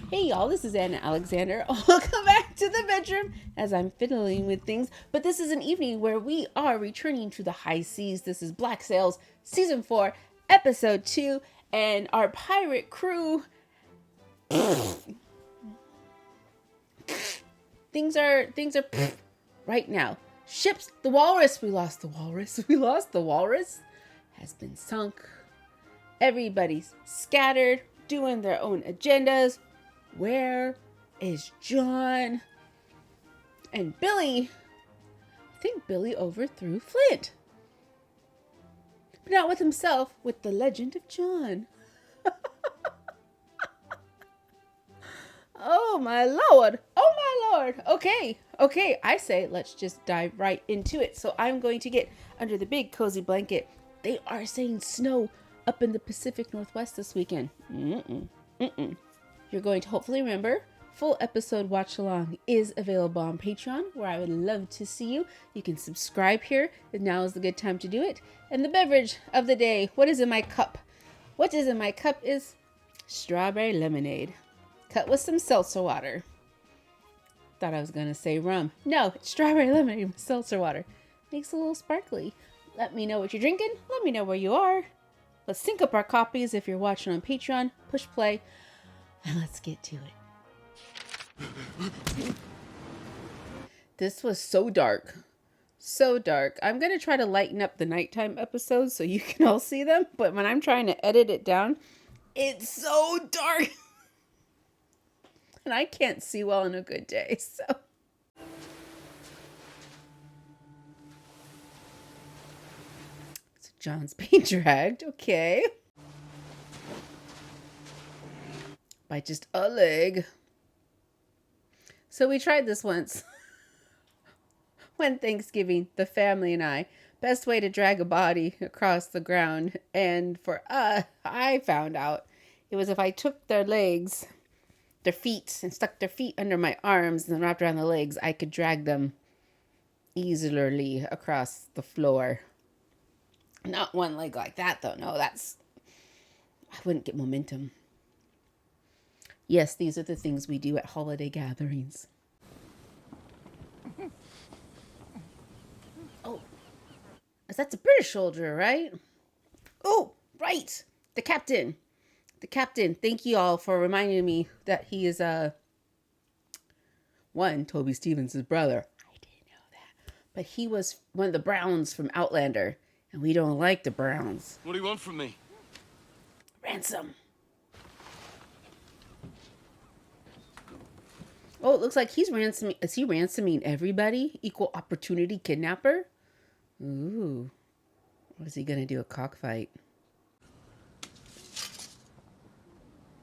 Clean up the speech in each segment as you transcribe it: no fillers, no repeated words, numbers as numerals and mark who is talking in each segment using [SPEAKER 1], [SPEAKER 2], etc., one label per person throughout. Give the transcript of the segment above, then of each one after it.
[SPEAKER 1] Hey y'all, this is Anna Alexander. Welcome back to the bedroom as I'm fiddling with things. But this is an evening where we are returning to the high seas. This is Black Sails Season 4, Episode 2, and our pirate crew. Things are right now. Ships, the walrus, we lost the walrus, has been sunk. Everybody's scattered, doing their own agendas. Where is John? And Billy, I think Billy overthrew Flint. But not with himself, with the legend of John. Oh my lord. Okay, I say let's just dive right into it. So I'm going to get under the big cozy blanket. They are saying snow up in the Pacific Northwest this weekend. You're going to hopefully remember, full episode watch along is available on Patreon, where I would love to see you. You can subscribe here, and now is the good time to do it. And the beverage of the day, what is in my cup? What is in my cup is strawberry lemonade, cut with some seltzer water. Thought I was going to say rum. No, it's strawberry lemonade with seltzer water. Makes it a little sparkly. Let me know what you're drinking. Let me know where you are. Let's sync up our copies if you're watching on Patreon. Push play. And let's get to it. This was so dark. So dark. I'm going to try to lighten up the nighttime episodes so you can all see them. But when I'm trying to edit it down, it's so dark. And I can't see well on a good day. So John's being dragged. Okay. By just a leg. So we tried this once. One Thanksgiving, the family and I. Best way to drag a body across the ground. And for us, I found out it was if I took their legs, their feet, and stuck their feet under my arms and then wrapped around the legs, I could drag them easily across the floor. Not one leg like that, though. No, I wouldn't get momentum. Yes, these are the things we do at holiday gatherings. Oh, that's a British soldier, right? Oh, right. The captain. Thank you all for reminding me that he is Toby Stevens' brother. I didn't know that. But he was one of the Browns from Outlander. And we don't like the Browns.
[SPEAKER 2] What do you want from me?
[SPEAKER 1] Ransom. Oh, it looks like he's ransoming. Is he ransoming everybody? Equal opportunity kidnapper? Ooh. What is he going to do? A cockfight?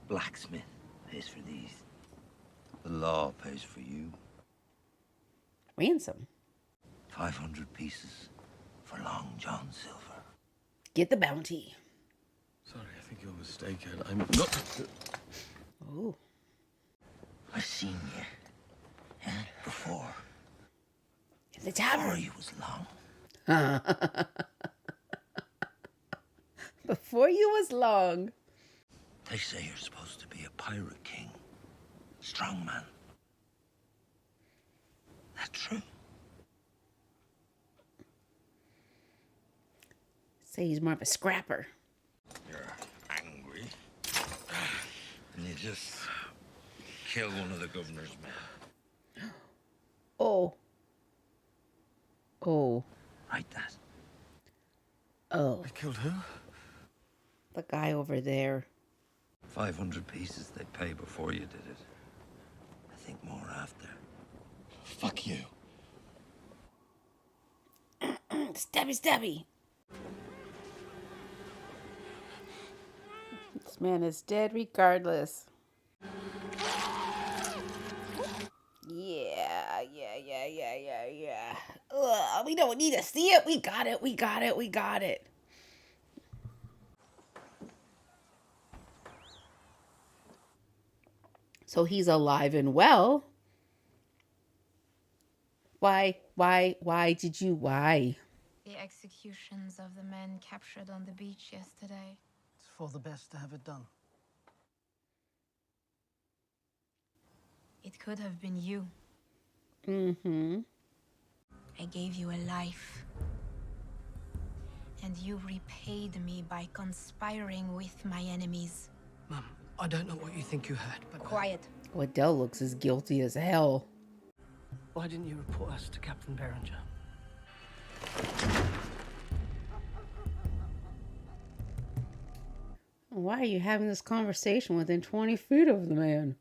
[SPEAKER 3] Blacksmith pays for these. The law pays for you.
[SPEAKER 1] Ransom.
[SPEAKER 3] 500 pieces for Long John Silver.
[SPEAKER 1] Get the bounty.
[SPEAKER 2] Sorry, I think you're mistaken. I'm not...
[SPEAKER 1] Oh.
[SPEAKER 3] I've seen you. Before.
[SPEAKER 1] In the tavern.
[SPEAKER 3] Before you was long.
[SPEAKER 1] Before you was long.
[SPEAKER 3] They say you're supposed to be a pirate king. Strong man. That true?
[SPEAKER 1] Say he's more of a scrapper.
[SPEAKER 3] You're angry. And you just kill one of the governor's men.
[SPEAKER 1] Oh.
[SPEAKER 3] Write that.
[SPEAKER 1] Oh.
[SPEAKER 2] I killed who?
[SPEAKER 1] The guy over there.
[SPEAKER 3] 500 pieces they pay before you did it. I think more after.
[SPEAKER 2] Fuck you.
[SPEAKER 1] Stabby. This man is dead regardless. Yeah. Ugh, we don't need to see it. We got it. So he's alive and well. Why?
[SPEAKER 4] The executions of the men captured on the beach yesterday.
[SPEAKER 5] It's for the best to have it done.
[SPEAKER 4] It could have been you.
[SPEAKER 1] Mm-hmm.
[SPEAKER 4] I gave you a life. And you repaid me by conspiring with my enemies.
[SPEAKER 5] Mum, I don't know what you think you heard, but...
[SPEAKER 4] Quiet.
[SPEAKER 1] Waddell looks as guilty as hell.
[SPEAKER 5] Why didn't you report us to Captain Berenger?
[SPEAKER 1] Why are you having this conversation within 20 feet of the man?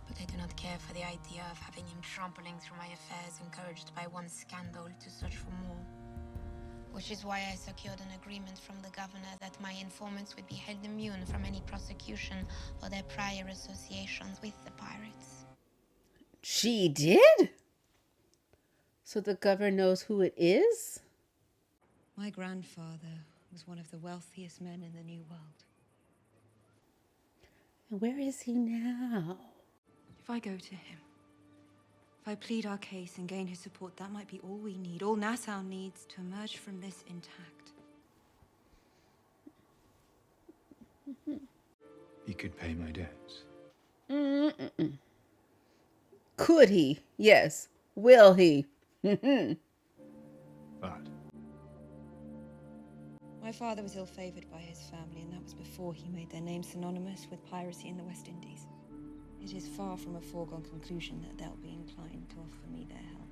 [SPEAKER 4] But I do not care for the idea of having him trampling through my affairs, encouraged by one scandal to search for more. Which is why I secured an agreement from the governor that my informants would be held immune from any prosecution for their prior associations with the pirates.
[SPEAKER 1] She did? So the governor knows who it is?
[SPEAKER 6] My grandfather was one of the wealthiest men in the New World.
[SPEAKER 1] And where is he now?
[SPEAKER 6] If I go to him, if I plead our case and gain his support, that might be all we need, all Nassau needs to emerge from this intact.
[SPEAKER 7] He could pay my debts.
[SPEAKER 1] Mm-mm. Could he? Yes. Will he?
[SPEAKER 7] But
[SPEAKER 6] My father was ill-favored by his family, and that was before he made their name synonymous with piracy in the West Indies. It is far from a foregone conclusion that they'll be inclined to offer me their help.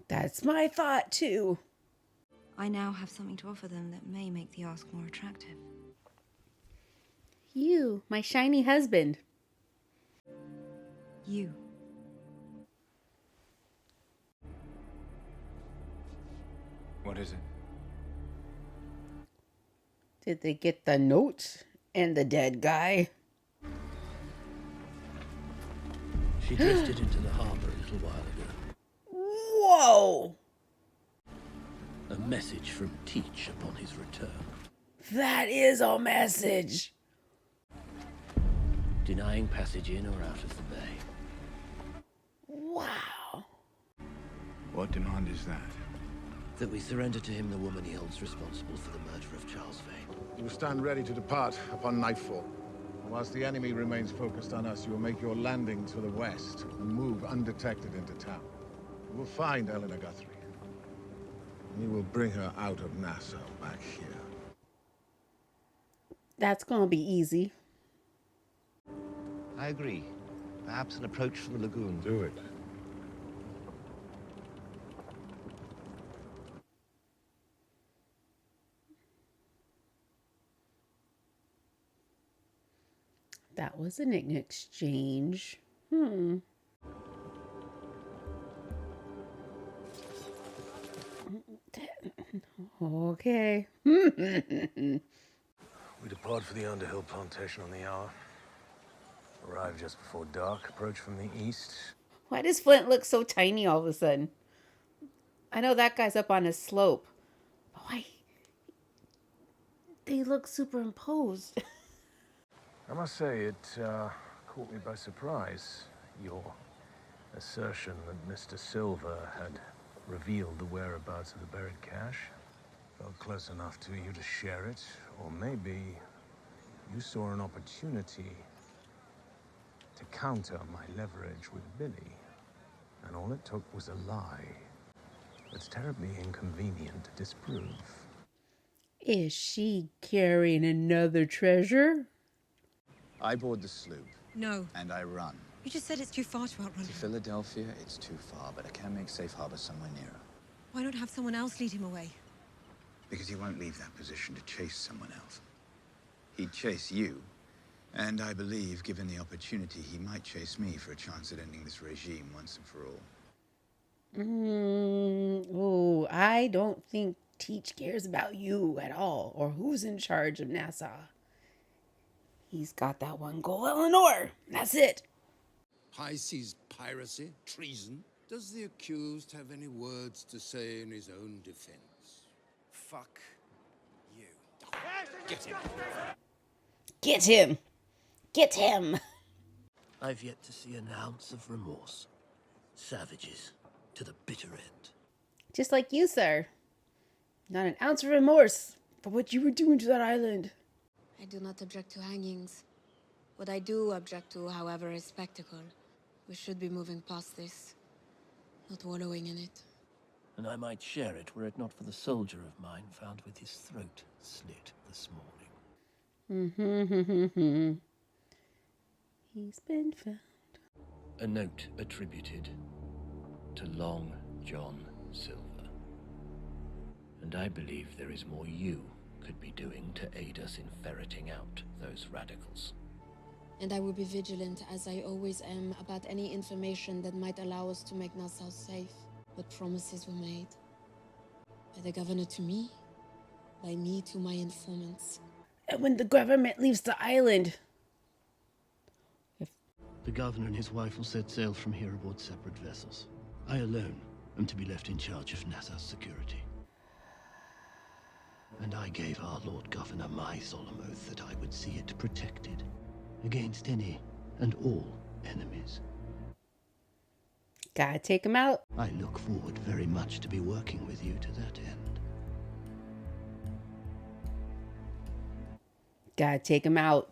[SPEAKER 1] That's my thought, too.
[SPEAKER 6] I now have something to offer them that may make the ask more attractive.
[SPEAKER 1] You, my shiny husband.
[SPEAKER 6] You.
[SPEAKER 7] what is it?
[SPEAKER 1] Did they get the note and the dead guy?
[SPEAKER 2] She drifted into the harbour a little while ago.
[SPEAKER 1] Whoa!
[SPEAKER 2] A message from Teach upon his return.
[SPEAKER 1] That is a message.
[SPEAKER 2] Denying passage in or out of the bay.
[SPEAKER 1] Wow.
[SPEAKER 7] What demand is that?
[SPEAKER 2] That we surrender to him the woman he holds responsible for the murder of Charles Vane.
[SPEAKER 8] You will stand ready to depart upon nightfall. Whilst the enemy remains focused on us, you will make your landing to the west and move undetected into town. You will find Eleanor Guthrie. And you will bring her out of Nassau back here.
[SPEAKER 1] That's gonna be easy.
[SPEAKER 3] I agree. Perhaps an approach from the lagoon.
[SPEAKER 8] Do it.
[SPEAKER 1] That was an exchange. Okay.
[SPEAKER 2] We depart for the Underhill plantation on the hour. Arrive just before dark. Approach from the east.
[SPEAKER 1] Why does Flint look so tiny all of a sudden? I know that guy's up on a slope. But why? They look superimposed.
[SPEAKER 2] I must say, it caught me by surprise. Your assertion that Mr. Silver had revealed the whereabouts of the buried cash. Felt close enough to you to share it, or maybe you saw an opportunity to counter my leverage with Billy, and all it took was a lie that's terribly inconvenient to disprove.
[SPEAKER 1] Is she carrying another treasure?
[SPEAKER 9] I board the sloop.
[SPEAKER 6] No.
[SPEAKER 9] And I run.
[SPEAKER 6] You just said it's too far to outrun
[SPEAKER 9] To
[SPEAKER 6] him.
[SPEAKER 9] Philadelphia, it's too far, but I can make safe harbor somewhere nearer.
[SPEAKER 6] Why not have someone else lead him away?
[SPEAKER 9] Because he won't leave that position to chase someone else. He'd chase you. And I believe, given the opportunity, he might chase me for a chance at ending this regime once and for all.
[SPEAKER 1] Oh, I don't think Teach cares about you at all, or who's in charge of Nassau. He's got that one goal, Eleanor. That's it.
[SPEAKER 10] High seas piracy, treason. Does the accused have any words to say in his own defense? Fuck you. Get him.
[SPEAKER 1] Get him. Get him.
[SPEAKER 2] I've yet to see an ounce of remorse. Savages to the bitter end.
[SPEAKER 1] Just like you, sir. Not an ounce of remorse for what you were doing to that island.
[SPEAKER 4] I do not object to hangings. What I do object to, however, is spectacle. We should be moving past this, not wallowing in it.
[SPEAKER 11] And I might share it were it not for the soldier of mine found with his throat slit this morning.
[SPEAKER 1] He's been found.
[SPEAKER 11] A note attributed to Long John Silver. And I believe there is more you could be doing to aid us in ferreting out those radicals.
[SPEAKER 4] And I will be vigilant, as I always am, about any information that might allow us to make Nassau safe. But promises were made. By the governor to me, by me to my informants.
[SPEAKER 1] And when the government leaves the island...
[SPEAKER 11] The governor and his wife will set sail from here aboard separate vessels. I alone am to be left in charge of Nassau's security. And I gave our Lord Governor my solemn oath that I would see it protected against any and all enemies.
[SPEAKER 1] Gotta take him out.
[SPEAKER 11] I look forward very much to be working with you to that end.
[SPEAKER 1] Gotta take him out.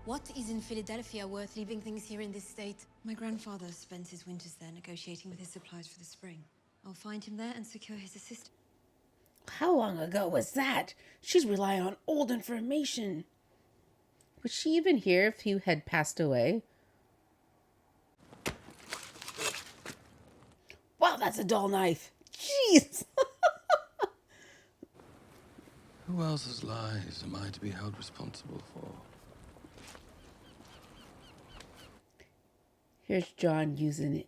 [SPEAKER 4] What is in Philadelphia worth leaving things here in this state?
[SPEAKER 6] My grandfather spent his winters there negotiating with his supplies for the spring. I'll find him there and secure his assistance.
[SPEAKER 1] How long ago was that? She's relying on old information. Would she even hear if he had passed away? Wow, that's a dull knife. Jeez.
[SPEAKER 3] Who else's lies am I to be held responsible for?
[SPEAKER 1] Here's John using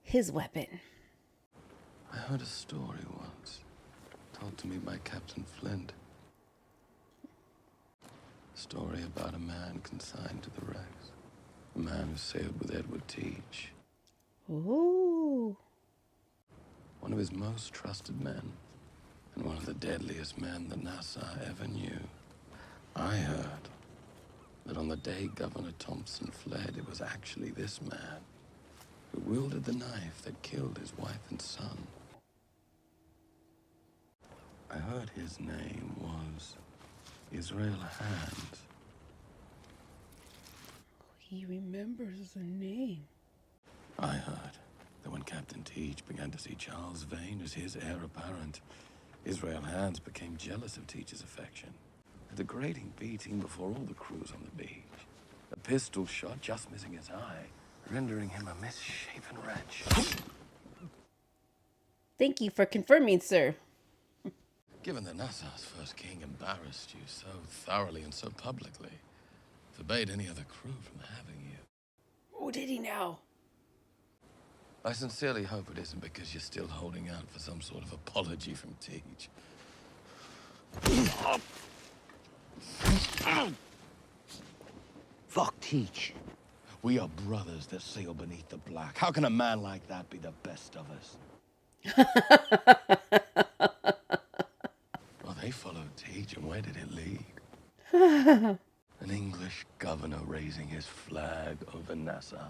[SPEAKER 1] his weapon.
[SPEAKER 3] I heard a story once, told to me by Captain Flint. A story about a man consigned to the wrecks. A man who sailed with Edward Teach.
[SPEAKER 1] Ooh.
[SPEAKER 3] One of his most trusted men, and one of the deadliest men that Nassau ever knew. I heard that on the day Governor Thompson fled, it was actually this man who wielded the knife that killed his wife and son. I heard his name was Israel Hands.
[SPEAKER 1] He remembers the name.
[SPEAKER 3] I heard that when Captain Teach began to see Charles Vane as his heir apparent, Israel Hands became jealous of Teach's affection. A degrading beating before all the crews on the beach. A pistol shot just missing his eye, rendering him a misshapen wretch.
[SPEAKER 1] Thank you for confirming, sir.
[SPEAKER 3] Given that Nassau's first king embarrassed you so thoroughly and so publicly, forbade any other crew from having you.
[SPEAKER 1] Oh, did he now?
[SPEAKER 3] I sincerely hope it isn't because you're still holding out for some sort of apology from Teach.
[SPEAKER 11] Fuck Teach.
[SPEAKER 3] We are brothers that sail beneath the black. How can a man like that be the best of us? Well, they followed Teach, and where did it lead? An English governor raising his flag over Nassau.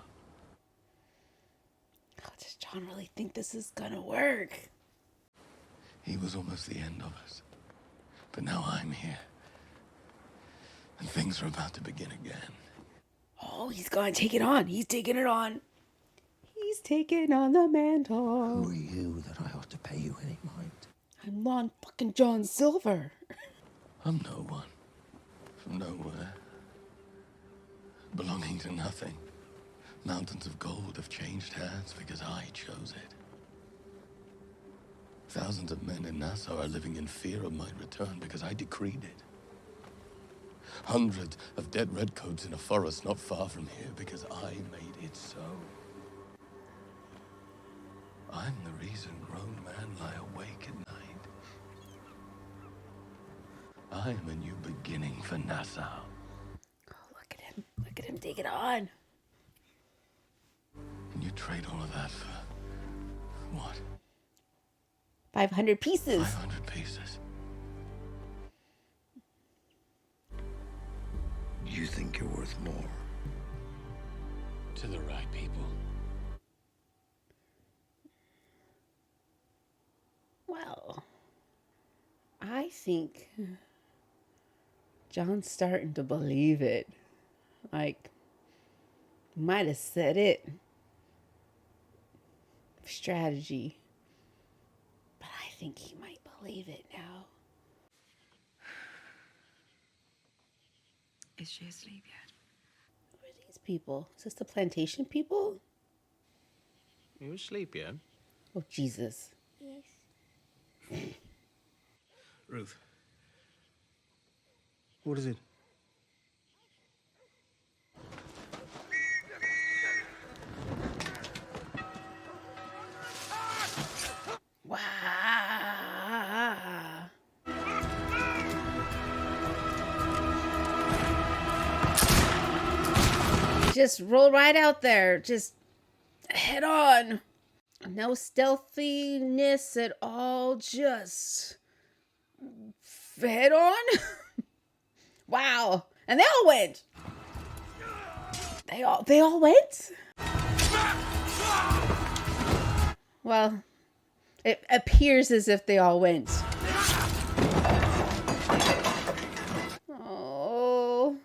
[SPEAKER 1] Oh, does John really think this is gonna work?
[SPEAKER 3] He was almost the end of us. But now I'm here. And things are about to begin again.
[SPEAKER 1] Oh, he's gonna take it on. He's taking it on. He's taking on the mantle.
[SPEAKER 11] Who are you that I ought to pay you any mind?
[SPEAKER 1] I'm Lon fucking John Silver.
[SPEAKER 3] I'm no one. From nowhere. Belonging to nothing. Mountains of gold have changed hands because I chose it. Thousands of men in Nassau are living in fear of my return because I decreed it. Hundreds of dead redcoats in a forest not far from here because I made it so. I'm the reason grown men lie awake at night. I am a new beginning for Nassau.
[SPEAKER 1] Oh, look at him. Look at him take it on.
[SPEAKER 3] And you trade all of that for what?
[SPEAKER 1] 500 pieces.
[SPEAKER 3] 500 pieces.
[SPEAKER 11] You think you're worth more?
[SPEAKER 3] To the right people.
[SPEAKER 1] Well, I think John's starting to believe it. Like, Might have said it. Strategy. But I think he might believe it now.
[SPEAKER 6] Is she asleep yet?
[SPEAKER 1] Who are these people? Is this the plantation people?
[SPEAKER 2] You asleep yet?
[SPEAKER 1] Oh, Jesus.
[SPEAKER 6] Yes.
[SPEAKER 12] Ruth. What is it?
[SPEAKER 1] Wow. Just roll right out there. Just head on. No stealthiness at all. Just head on. Wow. And they all went. They all went? Well, it appears as if they all went. Oh.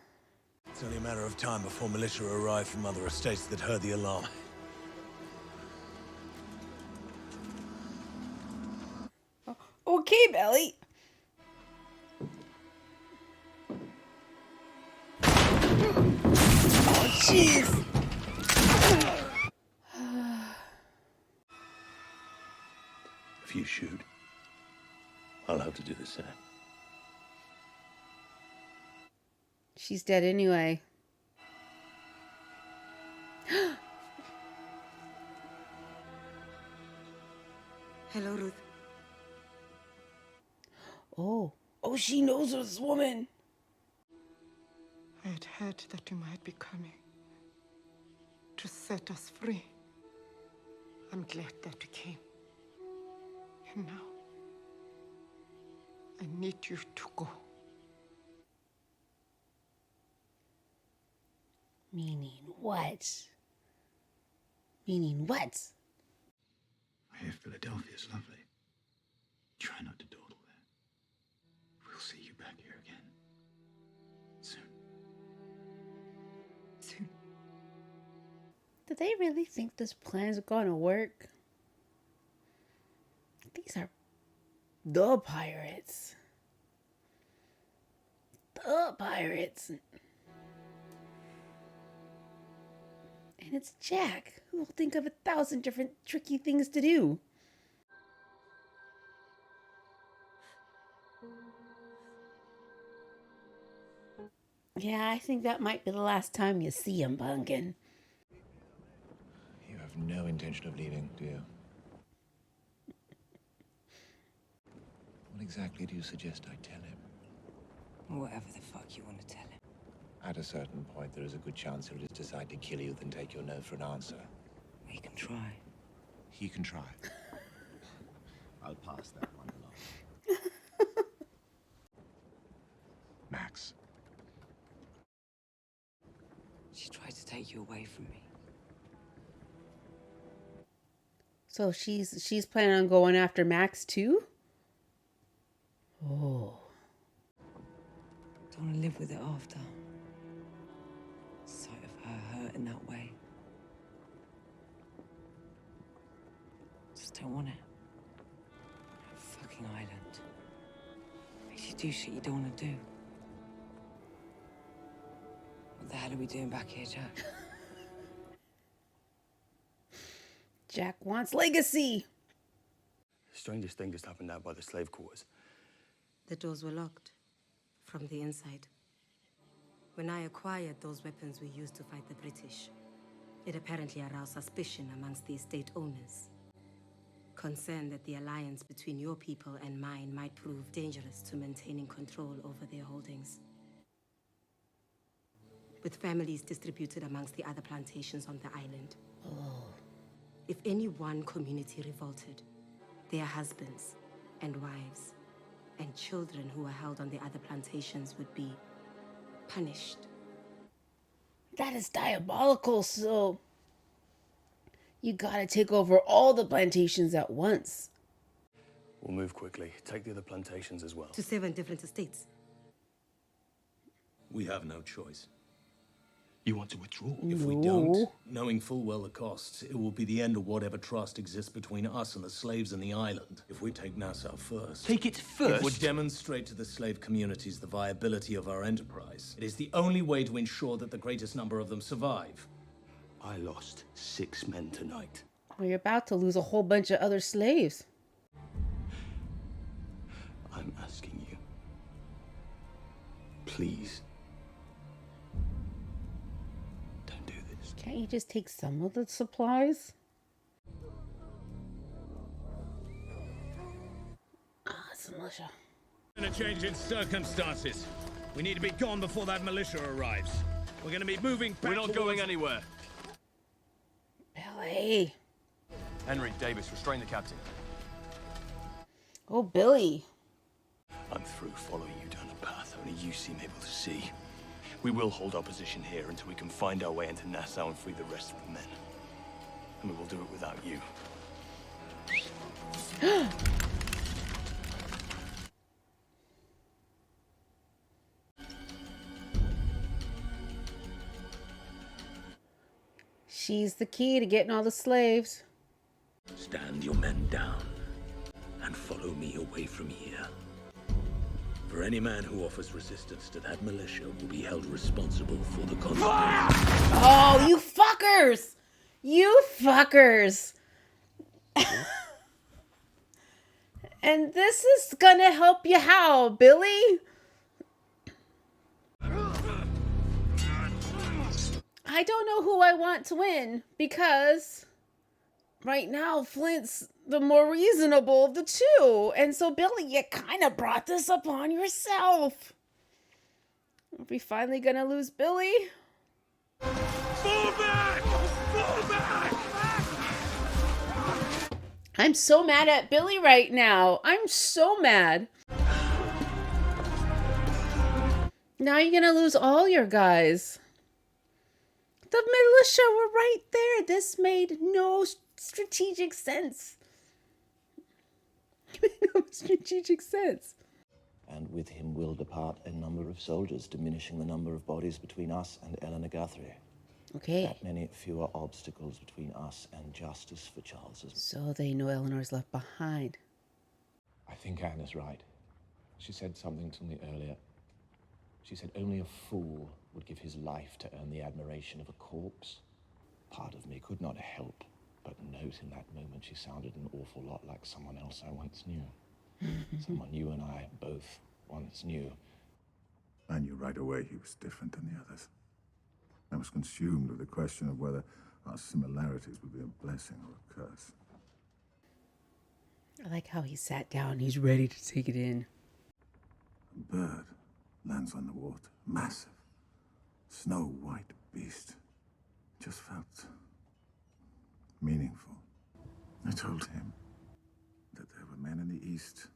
[SPEAKER 12] It's only a matter of time before militia arrive from other estates that heard the alarm.
[SPEAKER 1] Okay, Belly. Oh, jeez.
[SPEAKER 3] If you shoot, I'll have to do the same.
[SPEAKER 1] She's dead anyway.
[SPEAKER 6] Hello, Ruth.
[SPEAKER 1] Oh, she knows this woman.
[SPEAKER 13] I had heard that you might be coming to set us free. I'm glad that you came. And now, I need you to go.
[SPEAKER 1] Meaning what? Meaning what?
[SPEAKER 7] I hear Philadelphia's lovely. Try not to dawdle there. We'll see you back here again. Soon.
[SPEAKER 13] Soon.
[SPEAKER 1] Do they really think this plan's gonna work? These are the pirates. The pirates. And it's Jack, who will think of 1,000 different tricky things to do. Yeah, I think that might be the last time you see him, Pumpkin.
[SPEAKER 7] You have no intention of leaving, do you? What exactly do you suggest I tell him?
[SPEAKER 6] Whatever the fuck you want to tell him.
[SPEAKER 7] At a certain point, there is a good chance he'll just decide to kill you, then take your no for an answer.
[SPEAKER 6] We can try.
[SPEAKER 7] He can try.
[SPEAKER 12] I'll pass that one along.
[SPEAKER 7] Max.
[SPEAKER 6] She tried to take you away from me.
[SPEAKER 1] So she's planning on going after Max too? Oh.
[SPEAKER 6] Don't want to live with it after. Sight of her hurt in that way. Just don't want it. That fucking island. Makes you do shit you don't want to do. What the hell are we doing back here, Jack?
[SPEAKER 1] Jack wants legacy.
[SPEAKER 12] The strangest thing just happened out by the slave quarters.
[SPEAKER 14] The doors were locked from the inside. When I acquired those weapons we used to fight the British, it apparently aroused suspicion amongst the estate owners. Concerned that the alliance between your people and mine might prove dangerous to maintaining control over their holdings. With families distributed amongst the other plantations on the island.
[SPEAKER 1] Oh.
[SPEAKER 14] If any one community revolted, their husbands and wives and children who were held on the other plantations would be punished.
[SPEAKER 1] That is diabolical, so you gotta take over all the plantations at once.
[SPEAKER 12] We'll move quickly. Take the other plantations as well.
[SPEAKER 14] To 7 different estates.
[SPEAKER 3] We have no choice.
[SPEAKER 15] You want to withdraw?
[SPEAKER 12] If we don't, knowing full well the costs, it will be the end of whatever trust exists between us and the slaves in the island. If we take Nassau first...
[SPEAKER 15] Take it first?
[SPEAKER 12] It would demonstrate to the slave communities the viability of our enterprise. It is the only way to ensure that the greatest number of them survive.
[SPEAKER 15] I lost 6 men tonight.
[SPEAKER 1] Well, you're about to lose a whole bunch of other slaves.
[SPEAKER 15] I'm asking you. Please.
[SPEAKER 1] Can't you just take some of the supplies? Ah, it's a militia.
[SPEAKER 16] A change in circumstances. We need to be gone before that militia arrives. We're going to be moving back.
[SPEAKER 15] We're not going anywhere.
[SPEAKER 1] Billy.
[SPEAKER 15] Henry, Davis, restrain the captain.
[SPEAKER 1] Oh, Billy.
[SPEAKER 15] I'm through following you down a path only you seem able to see. We will hold our position here until we can find our way into Nassau and free the rest of the men. And we will do it without you.
[SPEAKER 1] She's the key to getting all the slaves.
[SPEAKER 3] Stand your men down and follow me away from here. For any man who offers resistance to that militia will be held responsible for the consequences.
[SPEAKER 1] Oh, you fuckers! You fuckers! And this is gonna help you how, Billy? I don't know who I want to win because right now Flint's the more reasonable of the two. And so, Billy, you kind of brought this upon yourself. Are we finally gonna lose Billy?
[SPEAKER 16] Fall back! Fall back!
[SPEAKER 1] I'm so mad at Billy right now. I'm so mad. Now you're gonna lose all your guys. The militia were right there. This made no strategic sense. No strategic sense.
[SPEAKER 11] And with him will depart a number of soldiers, diminishing the number of bodies between us and Eleanor Guthrie.
[SPEAKER 1] Okay.
[SPEAKER 11] That many fewer obstacles between us and justice for Charles's.
[SPEAKER 1] So they know Eleanor's left behind.
[SPEAKER 17] I think Anna's right. She said something to me earlier. She said only a fool would give his life to earn the admiration of a corpse. Part of me could not help but note in that moment she sounded an awful lot like someone else I once knew. Someone you and I both once knew.
[SPEAKER 8] I knew right away he was different than the others. I was consumed with the question of whether our similarities would be a blessing or a curse.
[SPEAKER 1] I like how he sat down. He's ready to take it in.
[SPEAKER 8] A bird lands on the water, massive, snow-white beast. Just felt meaningful. I told him that there were men in the East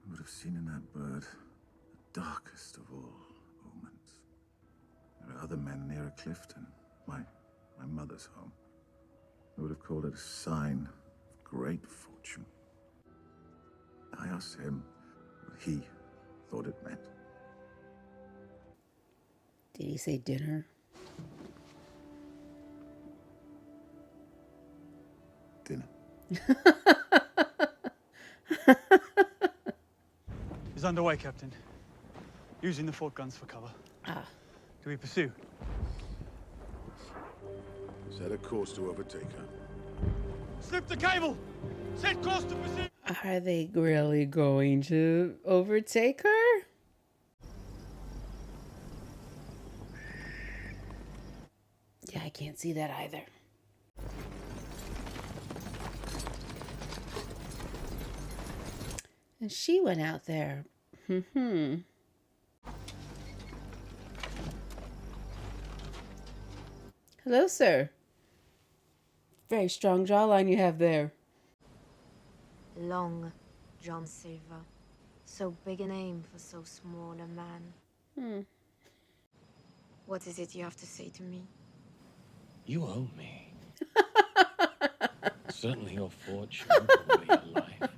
[SPEAKER 8] who would have seen in that bird the darkest of all omens. There are other men near Clifton, my mother's home, who would have called it a sign of great fortune. I asked him what he thought it meant.
[SPEAKER 1] Did he say dinner?
[SPEAKER 8] Dinner.
[SPEAKER 18] He's underway, Captain. Using the fort guns for cover.
[SPEAKER 1] Ah.
[SPEAKER 18] Do we pursue?
[SPEAKER 8] Set a course to overtake her.
[SPEAKER 18] Slip the cable! Set course to pursue!
[SPEAKER 1] Are they really going to overtake her? Yeah, I can't see that either. And she went out there. Hello, sir. Very strong jawline you have there.
[SPEAKER 4] Long John Silver. So big a name for so small a man. What is it you have to say to me?
[SPEAKER 3] You owe me. Certainly your fortune, probably your life.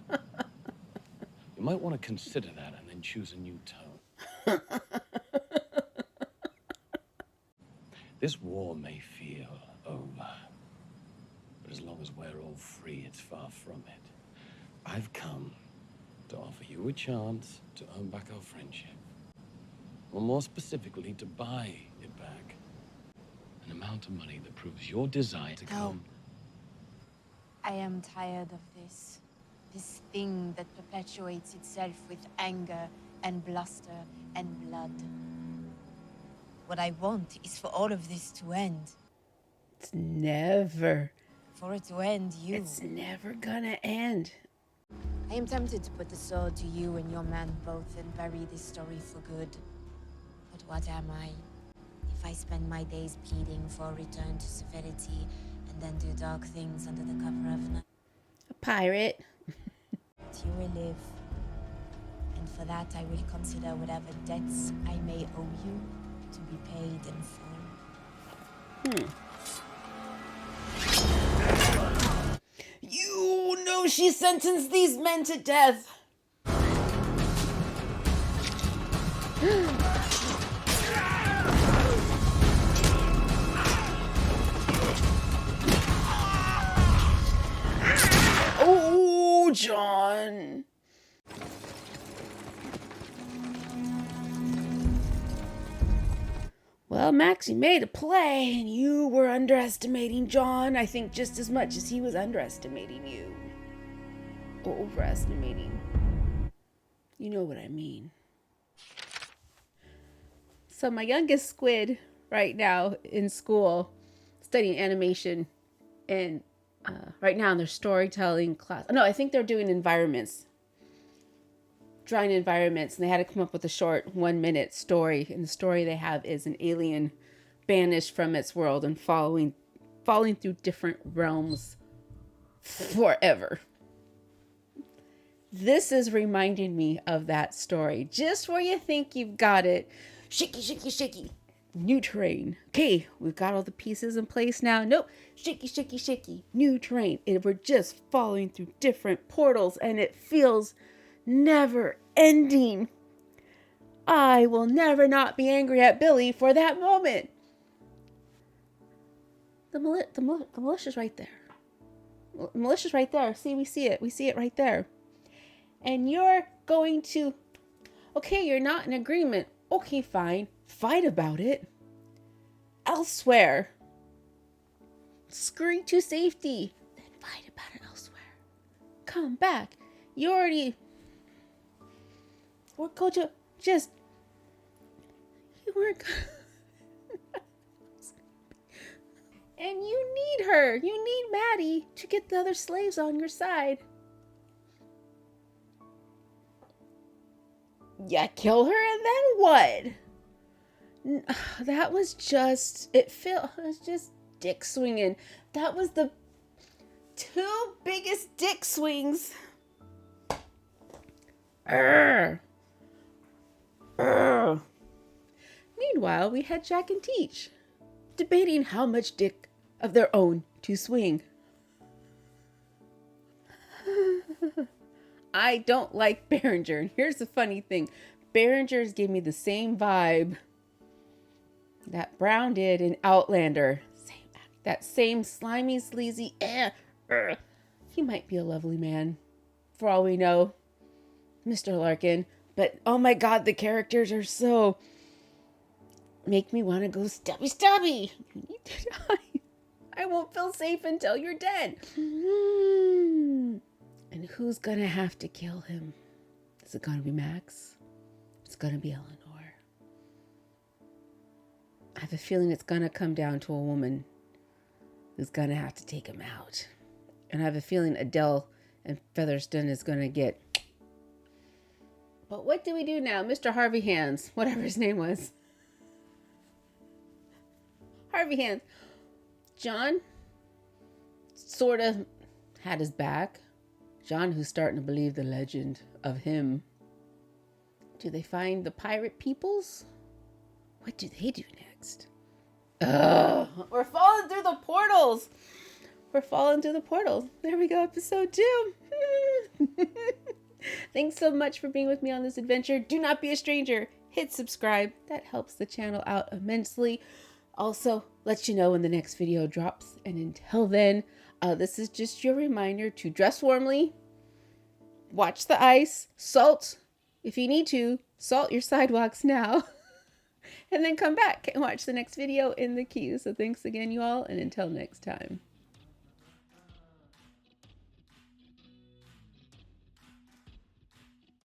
[SPEAKER 3] You might want to consider that and then choose a new tone. This war may feel over, but as long as we're all free, it's far from it. I've come to offer you a chance to earn back our friendship. Or more specifically, to buy it back. An amount of money that proves your desire to come.
[SPEAKER 4] I am tired of this. This thing that perpetuates itself with anger and bluster and blood. What I want is for all of this to end.
[SPEAKER 1] It's never.
[SPEAKER 4] For it to end, you.
[SPEAKER 1] It's never gonna end.
[SPEAKER 4] I am tempted to put the sword to you and your man both and bury this story for good. But what am I? If I spend my days pleading for a return to civility and then do dark things under the cover of night.
[SPEAKER 1] A pirate.
[SPEAKER 4] You will live. And for that I will consider whatever debts I may owe you to be paid in full.
[SPEAKER 1] You know she sentenced these men to death. Oh, John. Well, Max, you made a play, and you were underestimating John, I think, just as much as he was underestimating you. Or overestimating. You know what I mean. So my youngest squid right now in school, studying animation, and right now in their storytelling class. No, I think they're doing environments. Drawing environments, and they had to come up with a short 1-minute story. And the story they have is an alien banished from its world and falling through different realms forever. This is reminding me of that story. Just where you think you've got it. Shaky, shaky, shaky. New terrain. Okay, we've got all the pieces in place now. Nope. Shaky, shaky, shaky. New terrain. And we're just falling through different portals, and it feels never ending. I will never not be angry at Billy for that moment. The militia's right there. The militia's right there. See, we see it. We see it right there. And you're going to, okay, you're not in agreement. Okay, fine. Fight about it. Elsewhere. Scurry to safety. Then fight about it elsewhere. Come back. You already... We're going to just... You weren't... And you need her. You need Maddie to get the other slaves on your side. Yeah, kill her and then what? That was just... It was just dick swinging. That was the 2 biggest dick swings. Meanwhile, we had Jack and Teach debating how much dick of their own to swing. I don't like Berenger. And here's the funny thing. Berenger's gave me the same vibe that Brown did in Outlander. That same slimy, sleazy, He might be a lovely man, for all we know, Mr. Larkin. But, oh my God, the characters are so... Make me want to go stabby. You need to die. I won't feel safe until you're dead. And who's gonna have to kill him? Is it gonna be Max? It's gonna be Eleanor. I have a feeling it's gonna come down to a woman who's gonna have to take him out. And I have a feeling Adele and Featherston is gonna get... But what do we do now? Mr. Harvey Hands, whatever his name was. Harvey Hands. John sort of had his back. John, who's starting to believe the legend of him. Do they find the pirate peoples? What do they do next? We're falling through the portals. There we go, episode 2. Thanks so much for being with me on this adventure. Do not be a stranger. Hit subscribe. That helps the channel out immensely. also let you know when the next video drops. And until then, this is just your reminder to dress warmly, watch the ice, salt if you need to, salt your sidewalks now, and then come back and watch the next video in the queue. So thanks again, you all, and until next time.